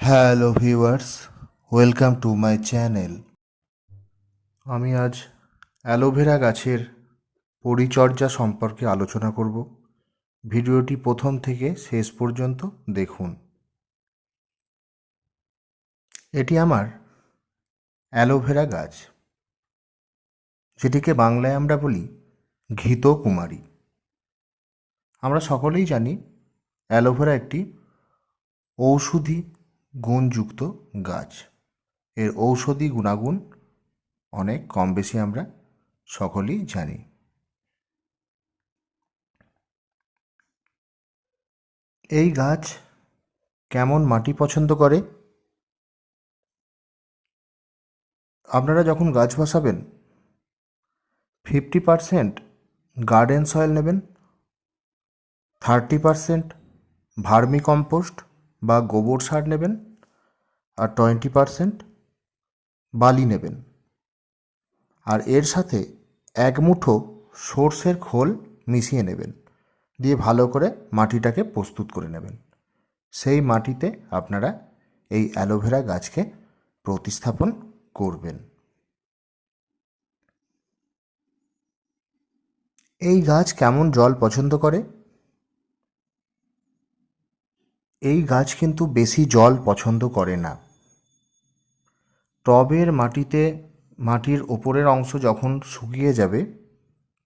Hello viewers, welcome to my channel. আমি আজ aloe vera গাছের পরিচর্যা সম্পর্কে আলোচনা করব। ভিডিওটি প্রথম থেকে শেষ পর্যন্ত দেখুন। এটি আমার অ্যালোভেরা গাছ, যেটিকে বাংলায় আমরা বলি ঘৃতকুমারী। আমরা সকলেই জানি অ্যালোভেরা একটি ঔষধি গুণযুক্ত গাছ। এর ঔষধি গুণাগুণ অনেক কম বেশি আমরা সকলেই জানি। এই গাছ কেমন মাটি পছন্দ করে? আপনারা যখন গাছ বসাবেন 50% গার্ডেন সয়েল নেবেন, 30% ভার্মি কম্পোস্ট বা গোবর সার নেবেন, আর 20% বালি নেবেন। আর এর সাথে এক মুঠো সর্ষের খোল মিশিয়ে নেবেন, দিয়ে ভালো করে মাটিটাকে প্রস্তুত করে নেবেন। সেই মাটিতে আপনারা এই অ্যালোভেরা গাছকে প্রতিস্থাপন করবেন। এই গাছ কেমন জল পছন্দ করে? এই গাছ কিন্তু বেশি জল পছন্দ করে না। টবের মাটিতে মাটির ওপরের অংশ যখন শুকিয়ে যাবে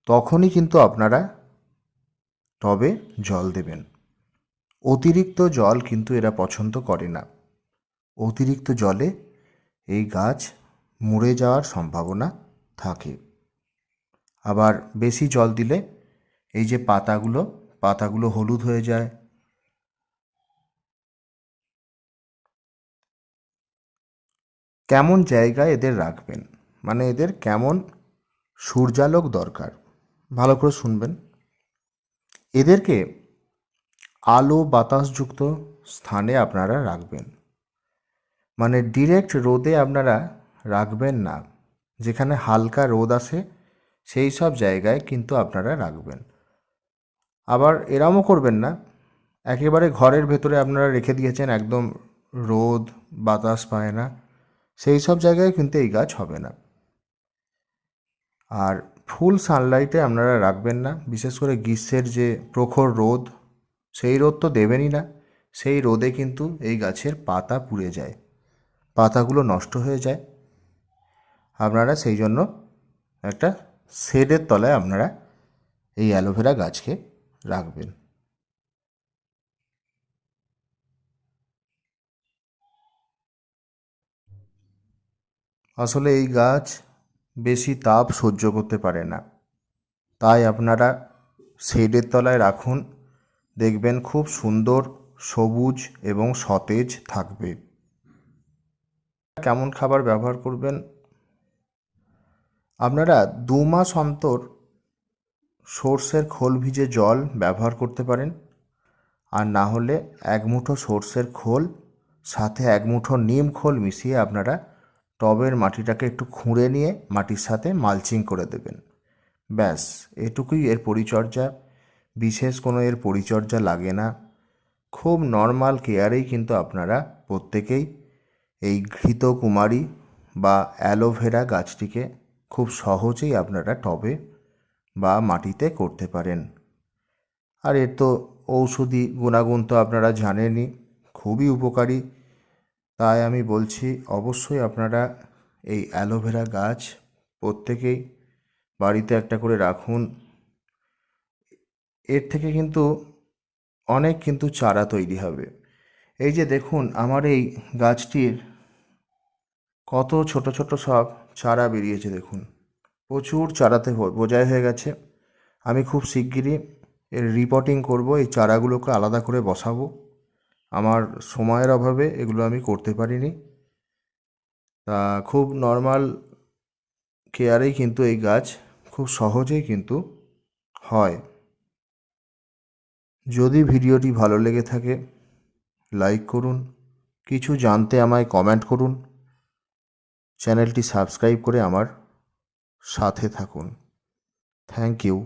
তখনই কিন্তু আপনারা টবে জল দেবেন। অতিরিক্ত জল কিন্তু এরা পছন্দ করে না। অতিরিক্ত জলে এই গাছ মরে যাওয়ার সম্ভাবনা থাকে। আবার বেশি জল দিলে এই যে পাতাগুলো হলুদ হয়ে যায়। কেমন জায়গায় এদের রাখবেন, মানে এদের কেমন সূর্যালোক দরকার, ভালো করে শুনবেন। এদেরকে আলো বাতাসযুক্ত স্থানে আপনারা রাখবেন, মানে ডিরেক্ট রোদে আপনারা রাখবেন না। যেখানে হালকা রোদ আসে সেই সব জায়গায় কিন্তু আপনারা রাখবেন। আবার এরমও করবেন না একেবারে ঘরের ভেতরে আপনারা রেখে দিয়েছেন, একদম রোদ বাতাস পায় না, সেই সব জায়গায় কিন্তু এই গাছ হবে না। আর ফুল সানলাইটে আপনারা রাখবেন না, বিশেষ করে গ্রীষ্মের যে প্রখর রোদ, সেই রোদ তো দেবেনই না। সেই রোদে কিন্তু এই গাছের পাতা পুড়ে যায়, পাতাগুলো নষ্ট হয়ে যায়। আপনারা সেই জন্য একটা শেডের তলায় আপনারা এই অ্যালোভেরা গাছকে রাখবেন। আসলে এই গাছ বেশি তাপ সহ্য করতে পারে না, তাই আপনারা শেডের তলায় রাখুন, দেখবেন খুব সুন্দর সবুজ এবং সতেজ থাকবে। কেমন খাবার ব্যবহার করবেন? আপনারা 2 মাস অন্তর সর্ষের খোল ভিজে জল ব্যবহার করতে পারেন, আর না হলে 1 মুঠো সর্ষের খোল সাথে 1 মুঠো নিম খোল মিশিয়ে আপনারা টবের মাটিটাকে একটু খুঁড়ে নিয়ে মাটির সাথে মালচিং করে দেবেন। ব্যাস, এটুকুই এর পরিচর্যা। বিশেষ কোনো এর পরিচর্যা লাগে না। খুব নর্মাল কেয়ারেই কিন্তু আপনারা প্রত্যেকেই এই ঘৃতকুমারী বা অ্যালোভেরা গাছটিকে খুব সহজেই আপনারা টবে বা মাটিতে করতে পারেন। আর এর তো ঔষধি গুণাগুণ তো আপনারা জানেনই, খুবই উপকারী। তাই আমি বলছি অবশ্যই আপনারা এই অ্যালোভেরা গাছ প্রত্যেকেই বাড়িতে একটা করে রাখুন। এর থেকে কিন্তু অনেক কিন্তু চারা তৈরি হবে। এই যে দেখুন আমার এই গাছটির কত ছোট ছোট সব চারা বেরিয়েছে, দেখুন প্রচুর চারাতে বোঝাই হয়ে গেছে। আমি খুব শিগগিরই এর রিপোর্টিং করব, এই চারাগুলোকে আলাদা করে বসাবো। আমার সময়ের অভাবে এগুলো আমি করতে পারিনি। তা খুব নর্মাল কেয়ারেই কিন্তু এই গাছ খুব সহজেই কিন্তু হয়। যদি ভিডিওটি ভালো লেগে থাকে লাইক করুন, কিছু জানতে আমায় কমেন্ট করুন, চ্যানেলটি সাবস্ক্রাইব করে আমার সাথে থাকুন। Thank you.